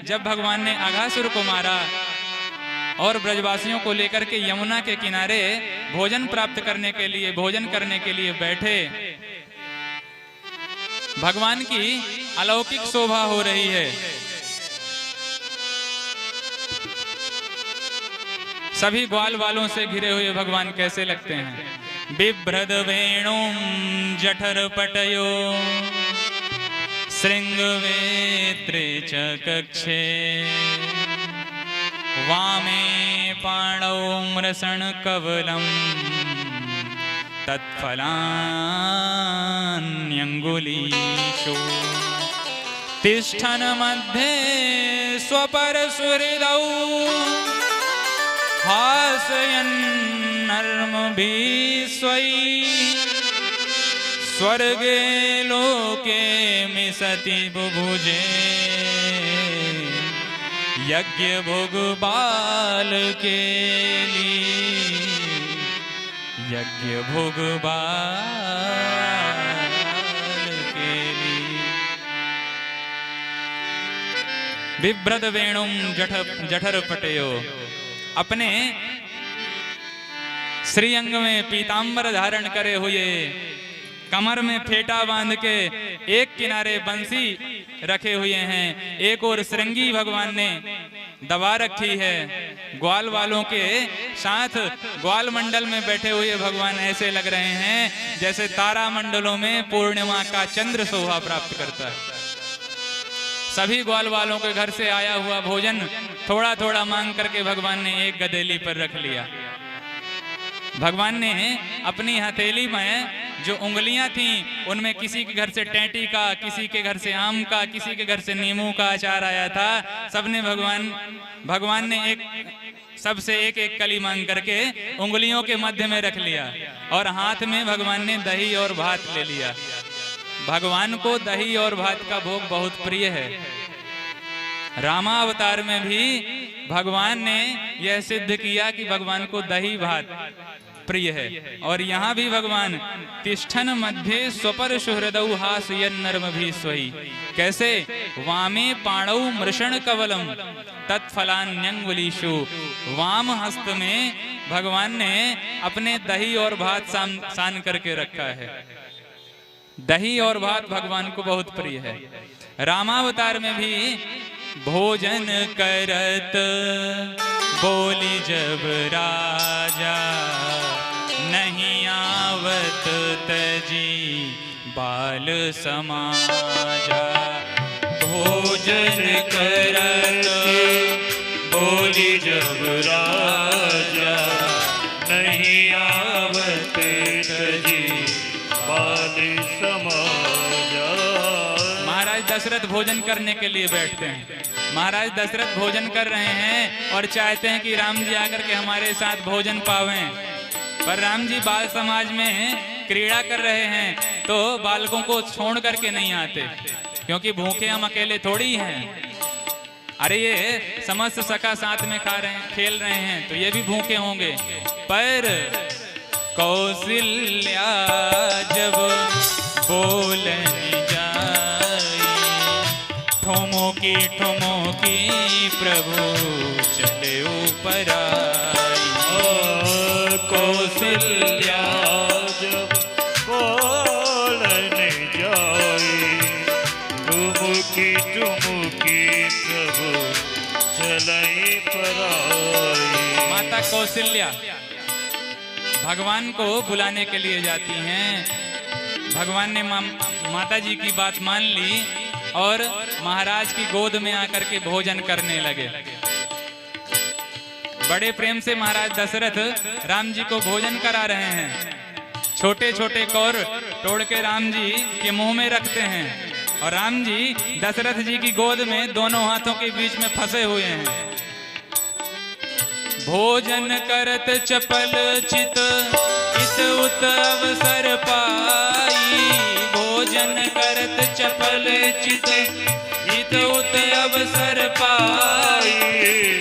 जब भगवान ने अघासुर को मारा और ब्रजवासियों को लेकर के यमुना के किनारे भोजन प्राप्त करने के लिए, भोजन करने के लिए बैठे, भगवान की अलौकिक शोभा हो रही है। सभी ग्वाल वालों से घिरे हुए भगवान कैसे लगते हैं। बिभ्रद वेणुम जठर पटयो श्रृंगवेत्रे च कक्षे वामे पाणौ मृषण कवलम तत्फलान्यंगुलीषु तिष्ठन् मध्ये स्वपरसुहृदौ हासयन्नर्मभिस्वैः स्वर्गे लोके मिसति बुभुजे यज्ञ भोग बाल के लिए, यज्ञ भोग बाल के लिए। बिभ्रद वेणुम जठर पटयो, अपने श्रीअंग में पीतांबर धारण करे हुए, कमर में फेटा बांध के एक किनारे बंसी रखे हुए हैं, एक और श्रृंगी भगवान ने दबा रखी है। ग्वाल वालों के साथ ग्वाल मंडल में बैठे हुए भगवान ऐसे लग रहे हैं जैसे तारा मंडलों में पूर्णिमा का चंद्र शोभा प्राप्त करता है। सभी ग्वाल वालों के घर से आया हुआ भोजन थोड़ा थोड़ा मांग करके भगवान ने एक गदेली पर रख लिया। भगवान ने अपनी हथेली में जो उंगलियां थीं उनमें किसी के घर से टेंटी का, किसी के घर से आम का, किसी के घर से नींबू का अचार आया था। सबने भगवान ने सबसे एक एक कली मांग करके उंगलियों के मध्य में रख लिया और हाथ में भगवान ने दही और भात ले लिया। भगवान को दही और भात का भोग बहुत प्रिय है। रामावतार में भी भगवान ने यह सिद्ध किया कि भगवान को दही भात प्रिय है। और यहाँ भी भगवान तिष्ठन मध्य स्वपर सुहृदौ हासयन्नर्मभिस्वैः, कैसे वामे पाणौ मृषण कवलम तत्फलान्यंगुलीषु, वाम हस्त में भगवान ने अपने दही और भात सान करके रखा है। दही और भात भगवान को बहुत प्रिय है। रामावतार में भी भोजन करत बोली जब राजा नहीं आवत तजी बाल समाजा। भोजन करत बोली जब राजा नहीं आवत तजी बाल समाजा। महाराज दशरथ भोजन करने के लिए बैठते हैं। महाराज दशरथ भोजन कर रहे हैं और चाहते हैं कि राम जी आकर के हमारे साथ भोजन पावें, पर राम जी बाल समाज में क्रीड़ा कर रहे हैं तो बालकों को छोड़ करके नहीं आते, क्योंकि भूखे हम अकेले थोड़ी हैं। अरे ये समस्त सखा साथ में खा रहे हैं, खेल रहे हैं, तो ये भी भूखे होंगे। पर कौशल्या जब बोलनी ठुमुकी ठुमुकी प्रभु चले ऊपर आई। कौशल्या जब बोलने जाई ठुमुकी ठुमुकी प्रभु चले पर आई। माता कौशल्या भगवान को बुलाने के लिए जाती हैं। भगवान ने माता जी की बात मान ली और महाराज की गोद में आकर के भोजन करने लगे। बड़े प्रेम से महाराज दशरथ राम जी को भोजन करा रहे हैं। छोटे छोटे कौर तोड़ के राम जी के मुंह में रखते हैं और राम जी दशरथ जी की गोद में दोनों हाथों के बीच में फंसे हुए हैं। भोजन करत चपल चित इत उत अवसर पाई। भोजन करत चपल चित इत उत अवसर पाई।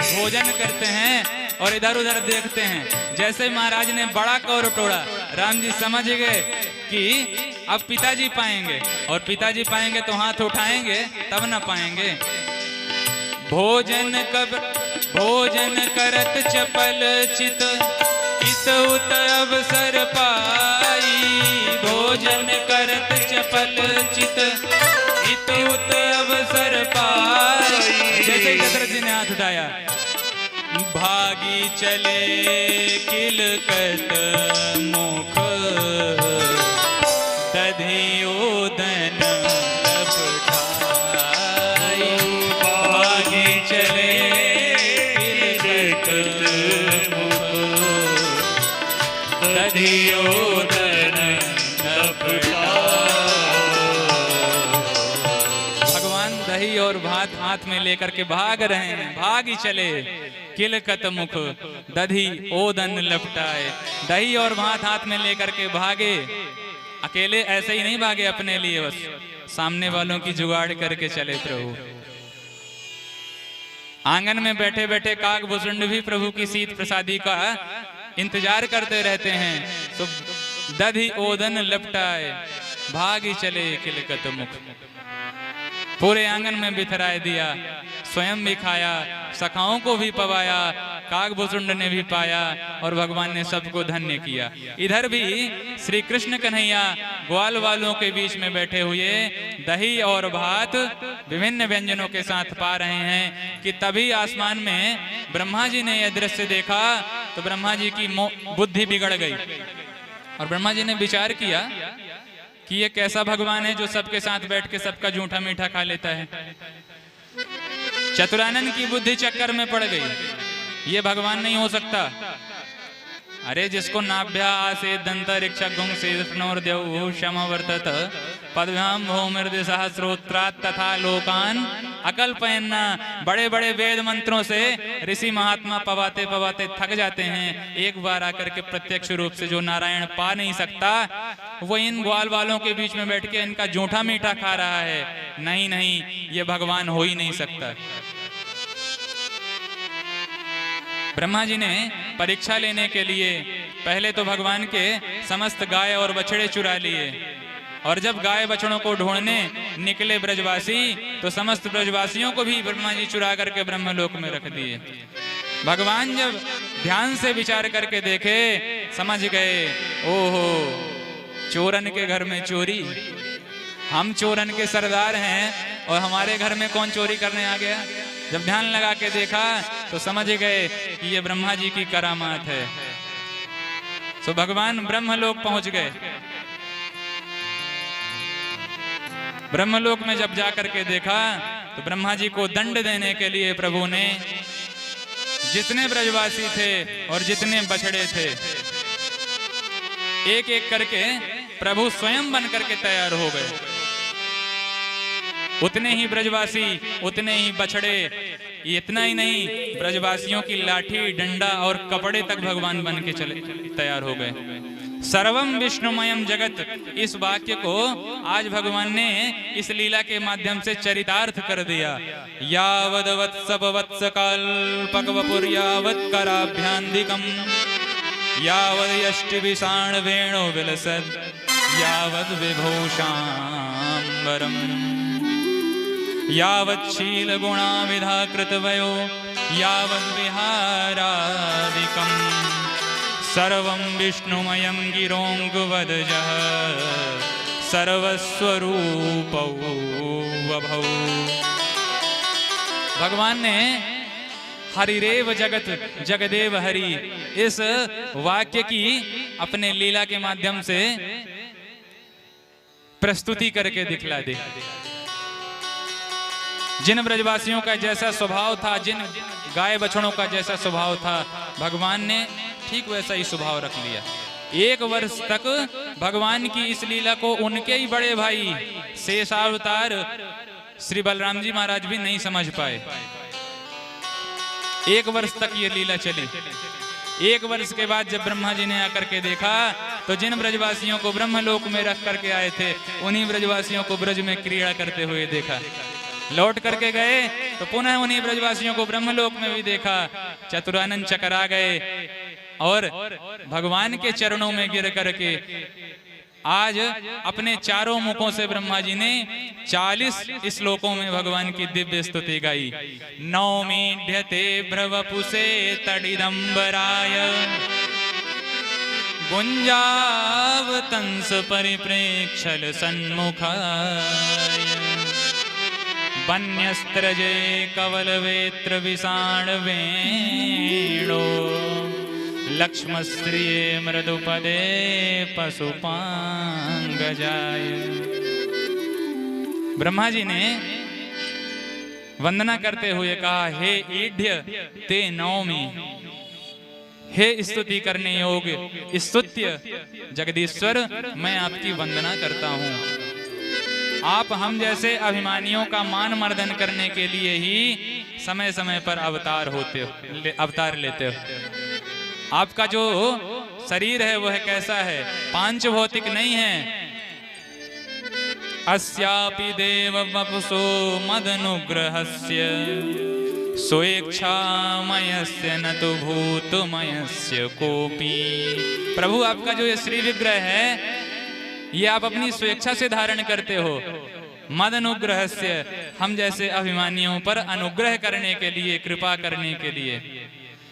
भोजन करते हैं और इधर उधर देखते हैं। जैसे महाराज ने बड़ा कौर तोड़ा, राम जी समझ गए कि अब पिताजी पाएंगे, और पिताजी पाएंगे तो हाथ उठाएंगे तब न पाएंगे। भोजन करत चपल चित इत उत अवसर पाई। भोजन करत चपल चित इत उत अवसर पाई। जैसे ही दशरथ जी ने हाथ उठाया, भागी चले किलकत मुख दधियोदन लपटाई। भागी चले किलकत मुख दधियोदन लपटाई। भगवान दही और भात हाथ में लेकर के भाग रहे हैं। भागी चले किलकत मुख दधी ओदन लपटाए। दही और भात हाथ में लेकर के भागे। अकेले ऐसे ही नहीं भागे अपने लिए, बस सामने वालों की जुगाड़ करके चले प्रभु। आंगन में बैठे बैठे काक भुसुंड भी प्रभु की शीत प्रसादी का इंतजार करते रहते हैं। तो दधी ओदन लपटाए भागी चले किलकत मुख। पूरे आंगन में बिथराए दिया, स्वयं भी खाया, सखाओं को भी पवाया, काकभुसुंड ने भी पाया और भगवान ने सबको धन्य किया। इधर भी श्री कृष्ण कन्हैया ग्वाल वालों के बीच में बैठे हुए दही और भात विभिन्न व्यंजनों के साथ पा रहे हैं कि तभी आसमान में ब्रह्मा जी ने यह दृश्य देखा तो ब्रह्मा जी की बुद्धि बिगड़ गई और ब्रह्मा जी ने विचार किया कि ये कैसा भगवान है जो सबके साथ बैठ के सबका जूठा मीठा खा लेता है। चतुरानन की बुद्धि चक्कर में पड़ गई, ये भगवान नहीं हो सकता। अरे जिसको नाभ्या आसे दंतरिक्षा गुंग से क्षमवर्तत पद्भ्याम भौमृदि सहस्रोत्रात् तथा लोकान अकल्पयन्ना। बड़े बड़े वेद मंत्रों से ऋषि महात्मा पवाते पवाते थक जाते हैं, एक बार आकर के प्रत्यक्ष रूप से जो नारायण पा नहीं सकता वो इन ग्वाल वालों के बीच में बैठ के इनका जूठा मीठा खा रहा है। नहीं नहीं, ये भगवान हो ही नहीं सकता। ब्रह्मा जी ने परीक्षा लेने के लिए पहले तो भगवान के समस्त गाय और बछड़े चुरा लिए और जब गाय बछड़ों को ढूंढने निकले ब्रजवासी तो समस्त ब्रजवासियों को भी ब्रह्मा जी चुरा करके ब्रह्मलोक में रख दिए। भगवान जब ध्यान से विचार करके देखे समझ गए, ओहो चोरन के घर में चोरी, हम चोरन के सरदार हैं और हमारे घर में कौन चोरी करने आ गया। जब ध्यान लगा के देखा तो समझ गए कि ये ब्रह्मा जी की करामात है। तो भगवान ब्रह्मलोक पहुंच गए। ब्रह्मलोक में जब जाकर के देखा तो ब्रह्मा जी को दंड देने के लिए प्रभु ने जितने ब्रजवासी थे और जितने बछड़े थे एक एक करके प्रभु स्वयं बन करके तैयार हो गए। उतने ही ब्रजवासी, उतने ही बछड़े, इतना ही नहीं ब्रजवासियों की लाठी डंडा और कपड़े तक भगवान बन के चले तैयार हो गए। सर्वम विष्णुमयम जगत, इस वाक्य को आज भगवान ने इस लीला के माध्यम से चरितार्थ कर दिया। यावद वत्सप वत्स कल्पक वपुर यावत कराभ्यांधिकम यावद यष्टि विषाण वेणु विलसद यावद विभूषांबरम यावत् शील गुणा विधा कृतवयो यावद् विहारादिकं सर्वं विष्णुमयं गिरोङ्गवदजः सर्वस्वरूपौ वभौ। भगवान ने हरिरेव जगत जगदेव हरि इस वाक्य की अपने लीला के माध्यम से प्रस्तुति करके दिखला दी। जिन ब्रजवासियों का जैसा स्वभाव था, जिन गाय बछड़ों का जैसा स्वभाव था, भगवान ने ठीक वैसा ही स्वभाव रख लिया। 1 वर्ष तक भगवान की इस लीला को उनके ही बड़े भाई शेषावतार श्री बलराम जी महाराज भी नहीं समझ पाए। 1 वर्ष तक ये लीला चली। 1 वर्ष के बाद जब ब्रह्मा जी ने आकर के देखा तो जिन ब्रजवासियों को ब्रह्मलोक में रख करके आए थे उन्हीं ब्रजवासियों को ब्रज में क्रीड़ा करते हुए देखा। लौट करके गए तो पुनः उन्हीं ब्रजवासियों को ब्रह्मलोक में भी देखा। चतुरानन चकरा गए और भगवान के चरणों में गिर करके आज अपने चारों मुखों से ब्रह्मा जी ने 40 श्लोकों में भगवान की दिव्य स्तुति गाई। नौमीढ्यते भ्रवपुसे तडिदंबराय गुंजावतंस परिप्रेक्षल सन्मुखाय वन्यस्त्रजे कवलवेत्र विषाण वेणो लक्ष्मस्त्रिये मृदुपदे पशुपांगजाय। ब्रह्मा जी ने वंदना करते हुए कहा, हे ईढ्य ते नौमि, हे स्तुति करने योग्य स्तुत्य जगदीश्वर, मैं आपकी वंदना करता हूँ। आप हम जैसे अभिमानियों का मान मर्दन करने के लिए ही समय समय पर अवतार लेते हो। आपका जो शरीर है वह कैसा है? पांच भौतिक नहीं है। अस्यापि देव वपुषो मदनुग्रहस्य स्वेच्छामयस्य न तो भूतमयस्य कोपी। प्रभु, आपका जो ये श्री विग्रह है ये आप अपनी स्वेच्छा से धारण करते हो। मद अनुग्रह से, हम जैसे अभिमानियों पर अनुग्रह करने के लिए, कृपा करने के लिए।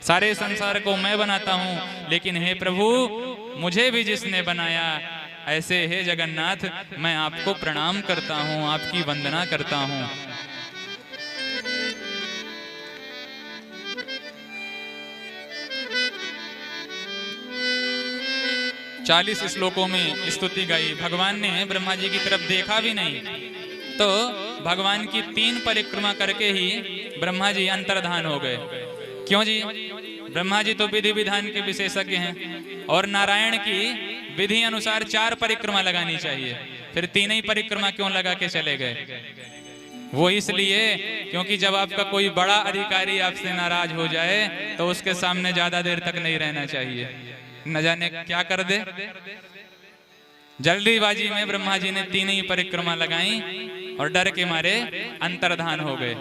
सारे संसार को मैं बनाता हूँ, लेकिन हे प्रभु, मुझे भी जिसने बनाया, ऐसे हे जगन्नाथ, मैं आपको प्रणाम करता हूँ, आपकी वंदना करता हूँ। चालीस श्लोकों में स्तुति गाई। भगवान ने ब्रह्मा जी की तरफ देखा भी नहीं, तो भगवान की 3 परिक्रमा करके ही ब्रह्मा जी अंतर्धान हो गए। क्यों जी? ब्रह्मा जी तो विधि विधान के विशेषज्ञ हैं, और नारायण की विधि अनुसार 4 परिक्रमा लगानी चाहिए, फिर 3 ही परिक्रमा क्यों लगा के चले गए? वो इसलिए क्योंकि जब आपका कोई बड़ा अधिकारी आपसे नाराज हो जाए तो उसके सामने ज्यादा देर तक नहीं रहना चाहिए, न जाने क्या कर दे। जल्दीबाजी में ब्रह्मा जी ने 3 ही परिक्रमा लगाई और डर के मारे अंतर्धान हो गए।